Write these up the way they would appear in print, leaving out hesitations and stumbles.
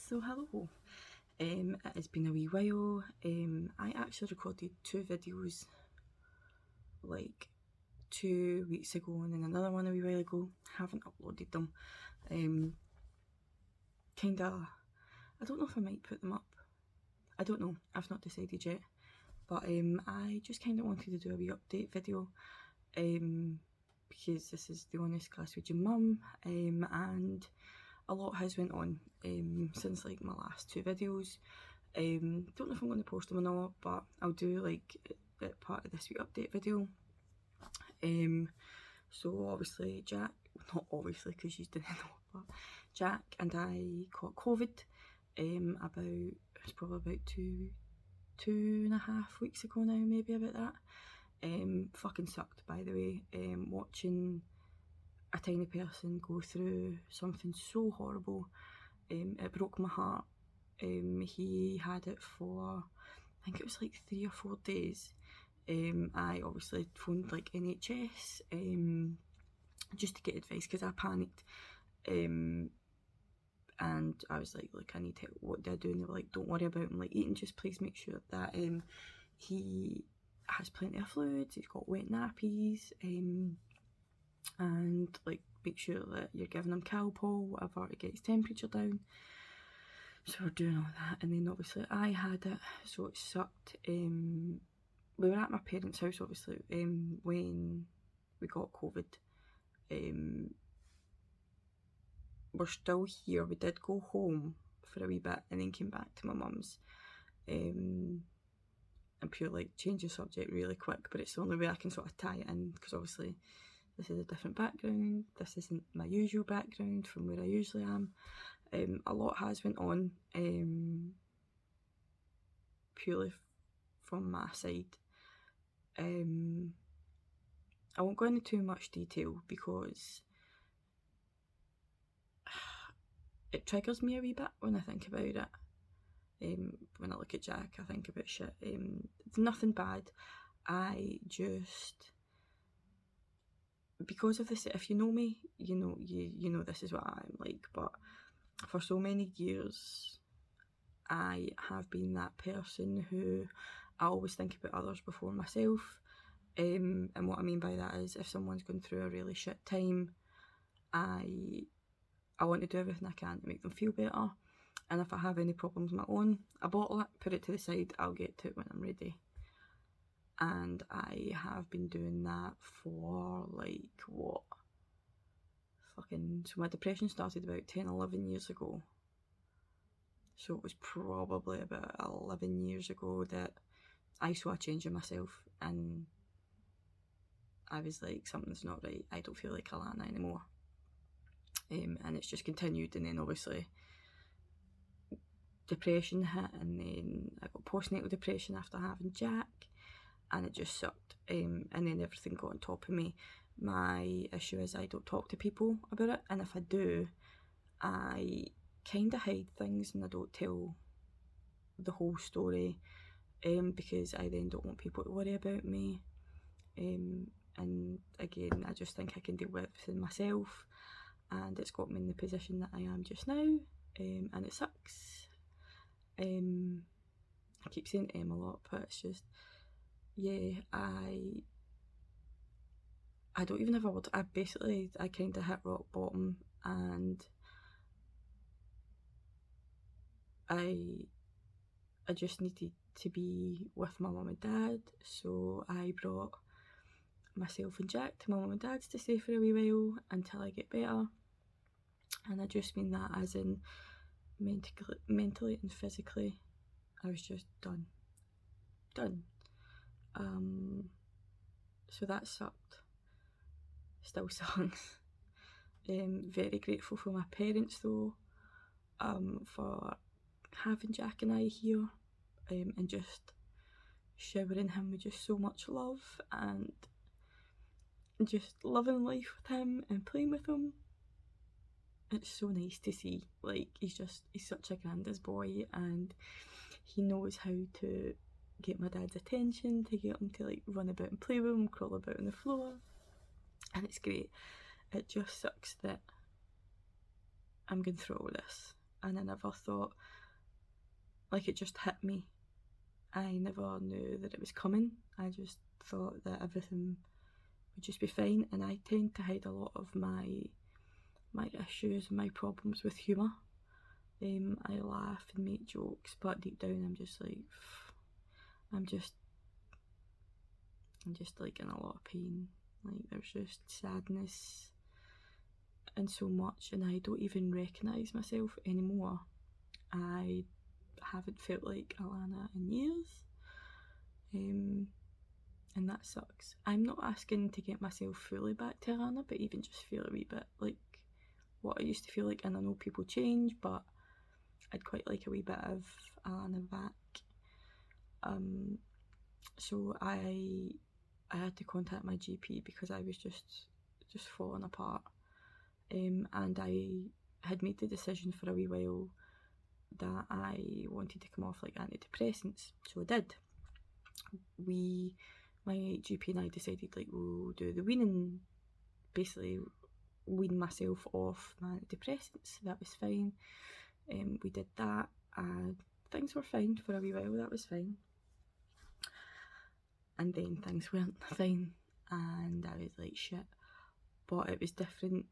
So hello, it has been a wee while. I actually recorded 2 videos like 2 weeks ago and then another one a wee while ago. Haven't uploaded them. Kinda, I don't know if I might put them up. I don't know, I've not decided yet. But I just kinda wanted to do a wee update video because this is the Honest Glaswegian Mum, and a lot has went on since like my last 2 videos. Don't know if I'm going to post them or not, but I'll do like part of this wee update video. So obviously Jack, not obviously because she's doing it, but Jack and I caught COVID it's probably about two and a half weeks ago now, maybe about that. Fucking sucked, by the way. Watching a tiny person go through something so horrible, it broke my heart. He had it for, I think it was like 3 or 4 days. I obviously phoned like NHS just to get advice because I panicked. And I was like, look, I need help. What do I do? And they were like, don't worry about him. Like, Ethan, just please make sure that he has plenty of fluids. He's got wet nappies. And like make sure that you're giving him Calpol, whatever, to get his temperature down. So we're doing all that, and then obviously I had it, so it sucked. We were at my parents' house obviously when we got COVID. We're still here. We did go home for a wee bit and then came back to my mum's. And pure like change the subject really quick, but it's the only way I can sort of tie it in, because obviously this is a different background. This isn't my usual background from where I usually am. A lot has went on, purely from my side. I won't go into too much detail because it triggers me a wee bit when I think about it. When I look at Jack, I think about shit. It's nothing bad. I just, because of this, if you know me, you know this is what I'm like. But for so many years, I have been that person who I always think about others before myself. And what I mean by that is, if someone's going through a really shit time, I want to do everything I can to make them feel better. And if I have any problems of my own, I bottle it, put it to the side, I'll get to it when I'm ready. And I have been doing that for like, so my depression started about 10, 11 years ago. So it was probably about 11 years ago that I saw a change in myself, and I was like, something's not right. I don't feel like Alana anymore. And it's just continued, and then obviously depression hit, and then I got postnatal depression after having Jack, and it just sucked. And then everything got on top of me. My issue is I don't talk to people about it, and if I do, I kind of hide things and I don't tell the whole story, because I then don't want people to worry about me. And again, I just think I can deal with everything myself, and it's got me in the position that I am just now, and it sucks. I keep saying a lot, but it's just, yeah, I don't even have a word. I kind of hit rock bottom, and I just needed to be with my mum and dad, so I brought myself and Jack to my mum and dad's to stay for a wee while until I get better. And I just mean that as in mentally and physically. I was just done. So that sucked. Still sucks. Very grateful for my parents though, for having Jack and I here, and just showering him with just so much love and just loving life with him and playing with him. It's so nice to see. Like, he's such a granddad's boy, and he knows how to get my dad's attention, to get him to like run about and play with him, crawl about on the floor, and it's great. It just sucks that I'm going through all this, and I never thought, like, it just hit me. I never knew that it was coming. I just thought that everything would just be fine, and I tend to hide a lot of my issues and my problems with humour. I laugh and make jokes, but deep down I'm just like, I'm just like in a lot of pain. Like, there's just sadness and so much, and I don't even recognise myself anymore. I haven't felt like Alana in years, and that sucks. I'm not asking to get myself fully back to Alana, but even just feel a wee bit like what I used to feel like. And I know people change, but I'd quite like a wee bit of Alana back. So I had to contact my GP because I was just falling apart, and I had made the decision for a wee while that I wanted to come off like antidepressants, so I did. My GP and I decided, like, we'll do the weaning, basically wean myself off my antidepressants. That was fine. We did that, and things were fine for a wee while. That was fine. And then things weren't fine, and I was like, shit. But it was different.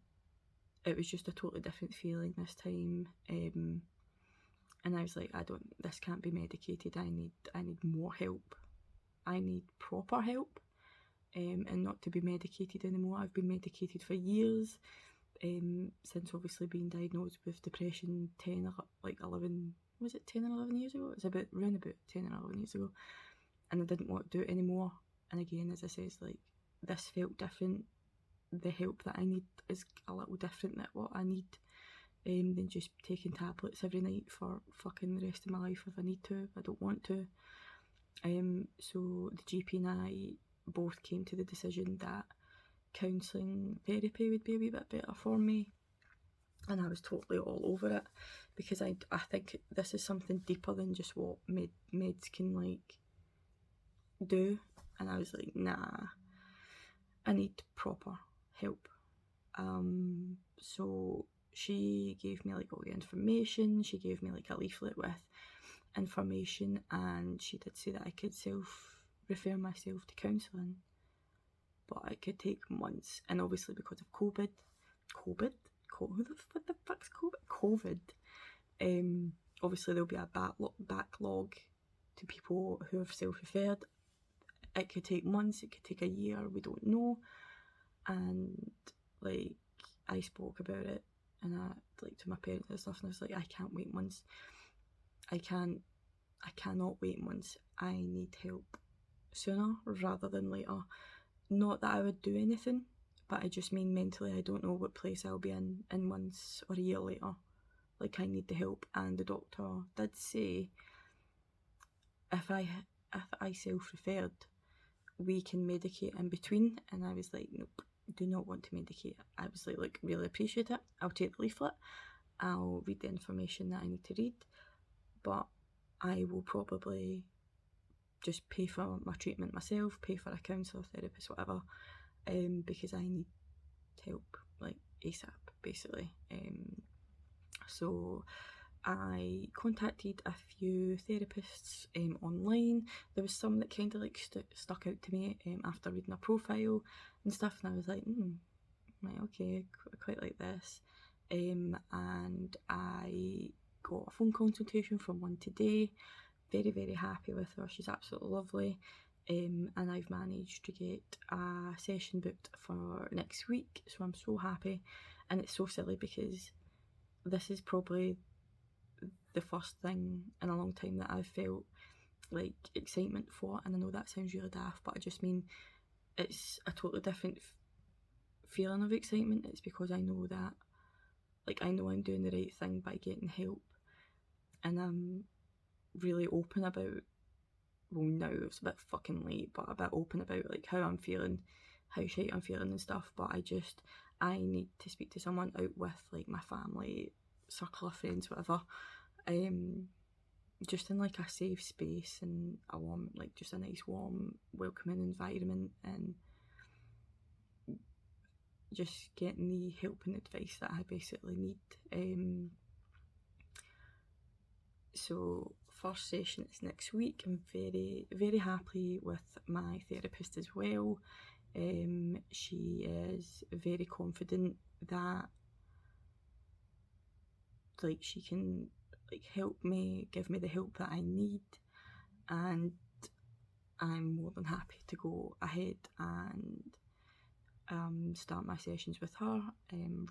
It was just a totally different feeling this time. And I was like, this can't be medicated. I need more help. I need proper help, and not to be medicated anymore. I've been medicated for years, since obviously being diagnosed with depression 11, was it 10 or 11 years ago? It was around about 10 or 11 years ago, and I didn't want to do it anymore. And again, as I says, like, this felt different. The help that I need is a little different than what I need, than just taking tablets every night for fucking the rest of my life if I need to. I don't want to. So the GP and I both came to the decision that counselling therapy would be a wee bit better for me, and I was totally all over it, because I think this is something deeper than just what meds can like do. And I was like, nah, I need proper help. So she gave me like all the information. She gave me like a leaflet with information, and she did say that I could refer myself to counselling, but it could take months. And obviously because of COVID, what the fuck's COVID? Obviously there'll be a backlog to people who have self-referred. It could take months, it could take a year, we don't know. And like, I spoke about it, and I, like, to my parents and stuff, and I was like, I can't wait months. I cannot wait months. I need help sooner rather than later. Not that I would do anything, but I just mean mentally, I don't know what place I'll be in months or a year later. Like, I need the help. And the doctor did say, if I self-referred, we can medicate in between. And I was like, nope, do not want to medicate. I was like, look, really appreciate it. I'll take the leaflet. I'll read the information that I need to read, but I will probably just pay for my treatment myself, pay for a counsellor, therapist, whatever, because I need help, like, ASAP, basically. So I contacted a few therapists online. There was some that kind of like stuck out to me after reading a profile and stuff, and I was like, right, okay, quite like this. And I got a phone consultation from one today. Very, very happy with her. She's absolutely lovely. And I've managed to get a session booked for next week, so I'm so happy. And it's so silly because this is probably the first thing in a long time that I've felt like excitement for, and I know that sounds really daft, but I just mean it's a totally different feeling of excitement. It's because I know that, like, I know I'm doing the right thing by getting help, and I'm really open about, well, now it's a bit fucking late, but a bit open about like how I'm feeling, how shite I'm feeling and stuff. But I need to speak to someone out with, like, my family, circle of friends, whatever, just in like a safe space and a warm, like, just a nice warm welcoming environment, and just getting the help and advice that I basically need. So first session is next week. I'm very, very happy with my therapist as well. She is very confident that like she can like help me, give me the help that I need, and I'm more than happy to go ahead and start my sessions with her.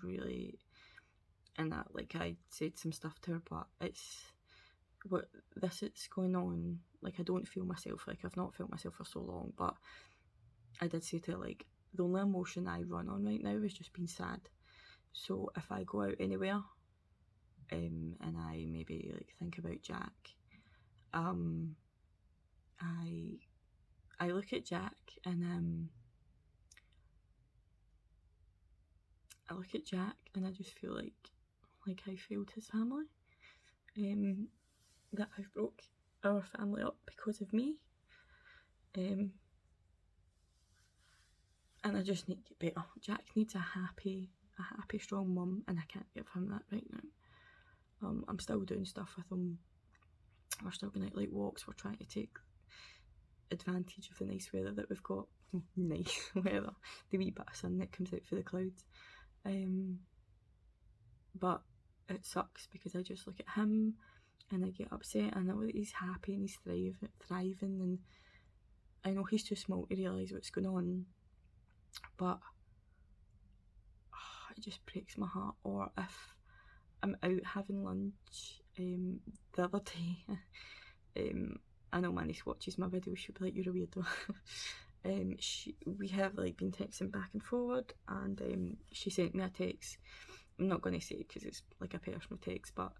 Really, and that like I said some stuff to her, but it's what this is going on. Like I don't feel myself. Like I've not felt myself for so long, but I did say to her like the only emotion I run on right now is just being sad. So if I go out anywhere, and I maybe like think about Jack, I look at Jack and I look at Jack and I just feel like I failed his family. That I've broke our family up because of me. And I just need to get better. Jack needs a happy, strong mum, and I can't give him that right now. I'm still doing stuff with him. We're still going out like walks. We're trying to take advantage of the nice weather that we've got. Nice weather, the wee bit of sun that comes out through the clouds. But it sucks because I just look at him and I get upset. I know that he's happy and he's thriving, and I know he's too small to realise what's going on, but it just breaks my heart. Or if I'm out having lunch, the other day, I know my niece watches my videos, she'll be like, you're a weirdo. We have like been texting back and forward, and she sent me a text. I'm not going to say it because it's like a personal text, but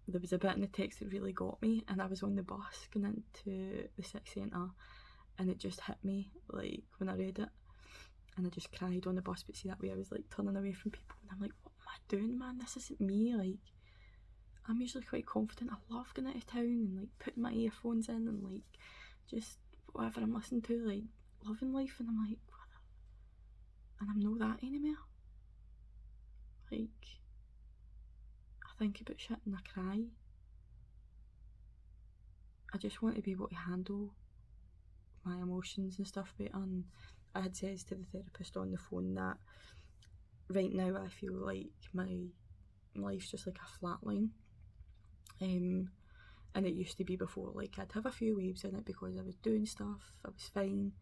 there was a bit in the text that really got me, and I was on the bus going into the city centre, and it just hit me like when I read it, and I just cried on the bus. But see, that way I was like turning away from people, and I'm like, what am I doing, man? This isn't me. Like, I'm usually quite confident. I love going out of town and like putting my earphones in and like just whatever I'm listening to, like loving life, and I'm like, and I'm not that anymore. Like, I think about shit and I cry. I just want to be able to handle my emotions and stuff better. And I had said to the therapist on the phone that right now I feel like my life's just like a flat line. And it used to be before, like I'd have a few waves in it because I was doing stuff, I was fine,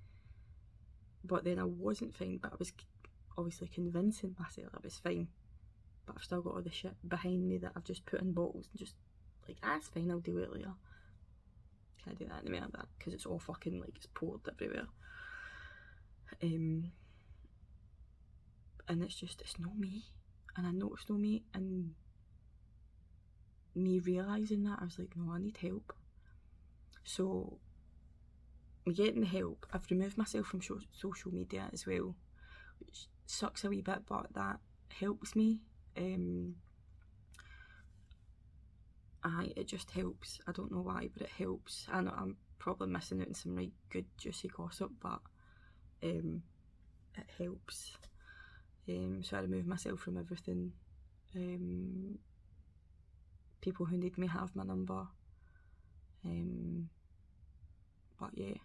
but then I wasn't fine, but I was obviously convincing myself I was fine, but I've still got all the shit behind me that I've just put in bottles and just like, that's fine, I'll do it later. Can I do that anyway like that? Because it's all fucking like, it's poured everywhere. And it's just, it's not me, and I know it's not me, and me realising that, I was like, no, I need help. So getting the help, I've removed myself from social media as well, which sucks a wee bit, but that helps me. It just helps. I don't know why, but it helps. I know I'm probably missing out on some right good juicy gossip, but it helps. So I remove myself from everything. People who need me have my number. But yeah,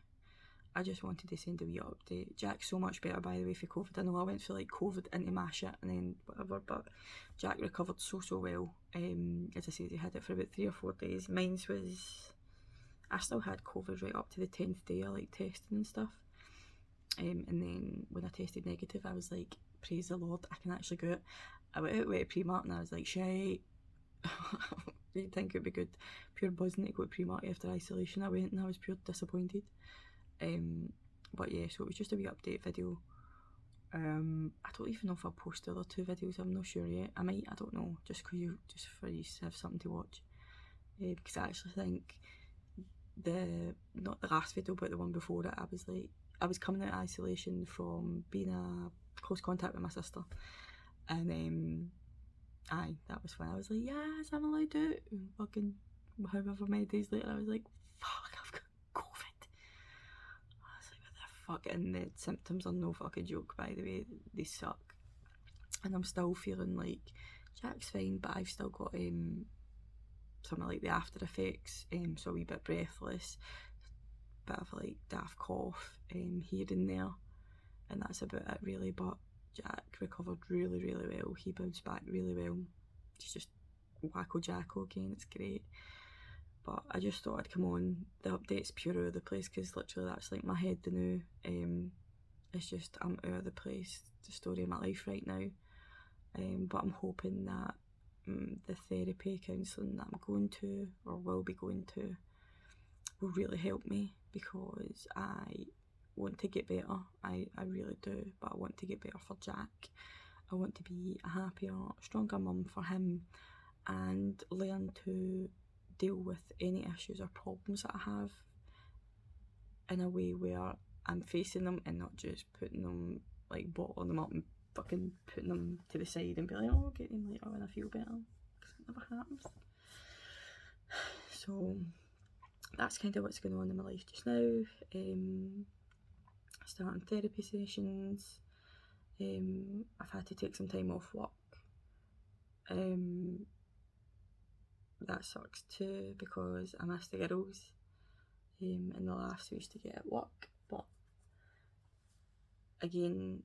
I just wanted to send a wee update. Jack's so much better, by the way, for COVID. I know I went through like COVID into my shit and then whatever, but Jack recovered so well. As I said, he had it for about 3 or 4 days. Mine's was, I still had COVID right up to the 10th day of like testing and stuff. And then when I tested negative, I was like, praise the Lord, I can actually go out. I went out with Primark and I was like, shite. You'd think it'd be good, pure buzzing to go to Primark after isolation. I went and I was pure disappointed. But yeah, so it was just a wee update video. I don't even know if I'll post the other 2 videos. I'm not sure yet. I might. I don't know. Just for you to have something to watch. Because I actually think not the last video, but the one before it, I was coming out of isolation from being a close contact with my sister, and that was when I was like, yes, I'm allowed to. And fucking however many days later, I was like, fuck, I've got COVID. I was like, what the fuck? And the symptoms are no fucking joke, by the way. They suck. And I'm still feeling like Jack's fine, but I've still got some of like the after effects, so a wee bit breathless, bit of like daft cough here and there, and that's about it really. But Jack recovered really, really well. He bounced back really well. He's just wacko jacko again, it's great. But I just thought I'd come on. The update's pure out of the place because literally that's like my head the new. It's just I'm out of the place, the story of my life right now. But I'm hoping that the therapy counselling that I'm going to or will be going to will really help me, because I want to get better. I really do, but I want to get better for Jack. I want to be a happier, stronger mum for him, and learn to deal with any issues or problems that I have in a way where I'm facing them and not just putting them, like bottling them up and fucking putting them to the side and be like, oh, I'll get them later when I feel better, because it never happens. So that's kind of what's going on in my life just now. Starting therapy sessions. I've had to take some time off work. That sucks too, because I miss the girls and the laughs we used to get at work. But again,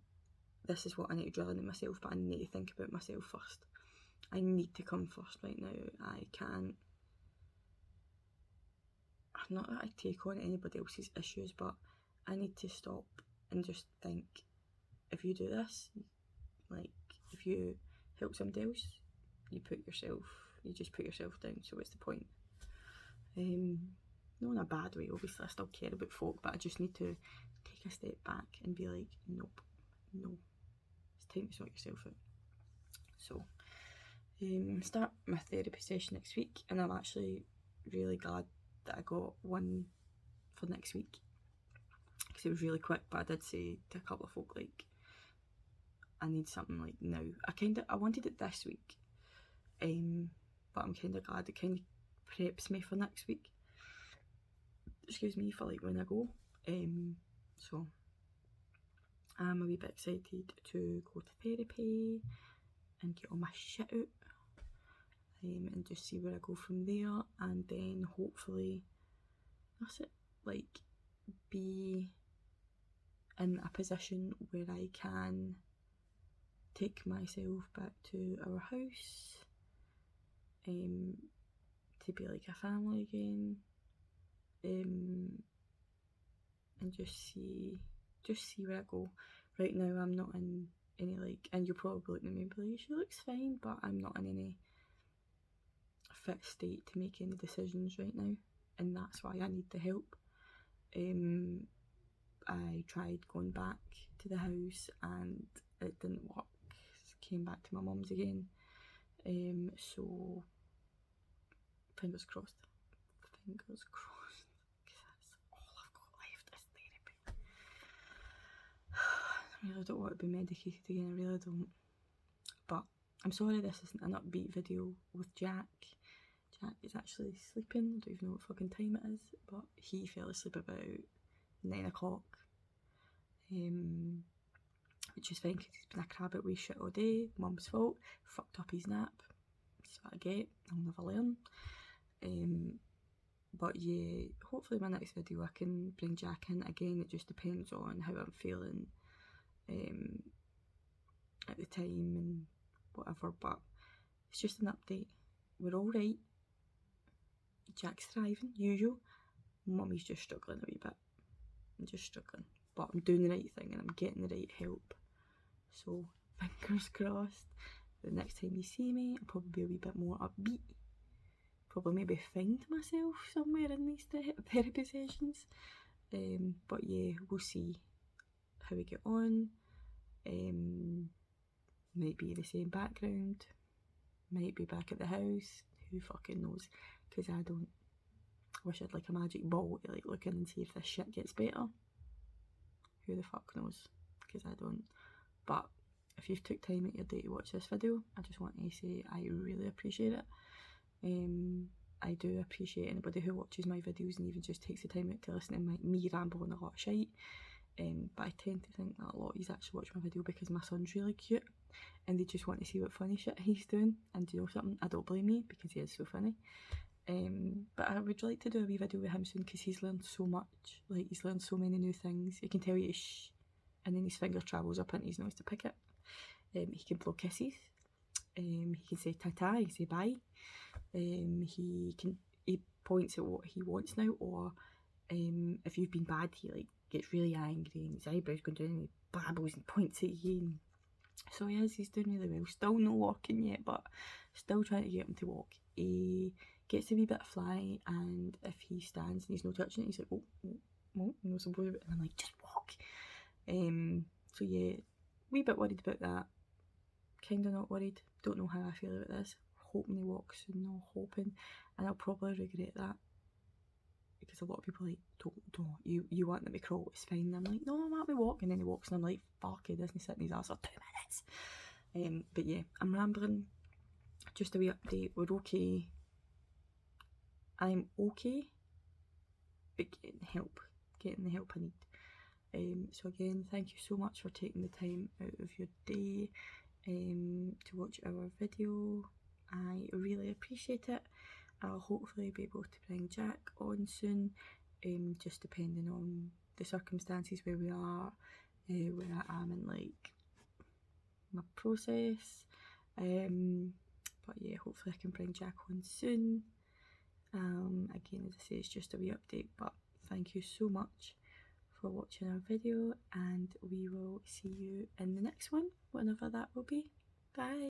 this is what I need to drill into myself, but I need to think about myself first. I need to come first right now. I can't, not that I take on anybody else's issues, but I need to stop and just think, if you do this, like if you help somebody else, you just put yourself down, so what's the point? Not in a bad way, obviously I still care about folk, but I just need to take a step back and be like, nope, no, it's time to sort yourself out. So start my therapy session next week, and I'm actually really glad that I got one for next week, because it was really quick. But I did say to a couple of folk, like, I need something like now. I wanted it this week, but I'm kind of glad it kind of preps me for next week. Excuse me, for like when I go. So I'm a wee bit excited to go to therapy and get all my shit out, and just see where I go from there, and then hopefully that's it, like be in a position where I can take myself back to our house, to be like a family again, and just see where I go. Right now I'm not in any like, and you'll probably look at me and be like, she looks fine, but I'm not in any fit state to make any decisions right now, and that's why I need the help. I tried going back to the house and it didn't work. Came back to my mum's again. So fingers crossed. Fingers crossed. Because that's all I've got left is therapy. I really don't want to be medicated again, I really don't. But I'm sorry this isn't an upbeat video with Jack. Jack is actually sleeping. I don't even know what fucking time it is, but he fell asleep about 9 o'clock. Which is fine because he's been a crab at wee shit all day. Mum's fault. Fucked up his nap. That's what I get. I'll never learn. But yeah, hopefully my next video I can bring Jack in again. It just depends on how I'm feeling at the time and whatever. But it's just an update. We're all right. Jack's thriving, usual. Mummy's just struggling a wee bit. I'm just struggling. But I'm doing the right thing and I'm getting the right help. So, fingers crossed. The next time you see me, I'll probably be a wee bit more upbeat. Probably maybe find myself somewhere in these therapy sessions. But yeah, we'll see how we get on. Might be the same background. Might be back at the house. Who fucking knows? Because I don't. Wish I'd like a magic ball to like look in and see if this shit gets better. Who the fuck knows? Because I don't. But if you've took time out your day to watch this video, I just want to say I really appreciate it. I do appreciate anybody who watches my videos and even just takes the time out to listen to me ramble on a lot of shite. But I tend to think that a lot of you actually watch my video because my son's really cute and they just want to see what funny shit he's doing. And do you know something? I don't blame you, because he is so funny. But I would like to do a wee video with him soon because he's learned so much. Like, he's learned so many new things. He can tell you shh, and then his finger travels up into his nose to pick it. He can blow kisses. He can say ta-ta, he can say bye. He points at what he wants now, or if you've been bad, he like gets really angry and his eyebrows go down and he babbles and points at you. And so he's doing really well. Still no walking yet, but still trying to get him to walk. He gets a wee bit fly, and if he stands and he's not touching it, he's like, oh, I'm not supposed to, and I'm like, just walk. So yeah, wee bit worried about that. Kinda not worried. Don't know how I feel about this. Hoping he walks soon, no hoping, and I'll probably regret that because a lot of people are like, don't, you want them to crawl, it's fine. And I'm like, no, I want me walk, and then he walks, and I'm like, fuck, he doesn't sit in his ass for 2 minutes. But yeah, I'm rambling. Just a wee update. We're okay. I'm okay, but getting the help I need. So again, thank you so much for taking the time out of your day to watch our video. I really appreciate it. I'll hopefully be able to bring Jack on soon, just depending on the circumstances where we are, where I am in like my process. But yeah, hopefully I can bring Jack on soon. Again, as I say, it's just a wee update, but thank you so much for watching our video, and we will see you in the next one, whenever that will be. Bye.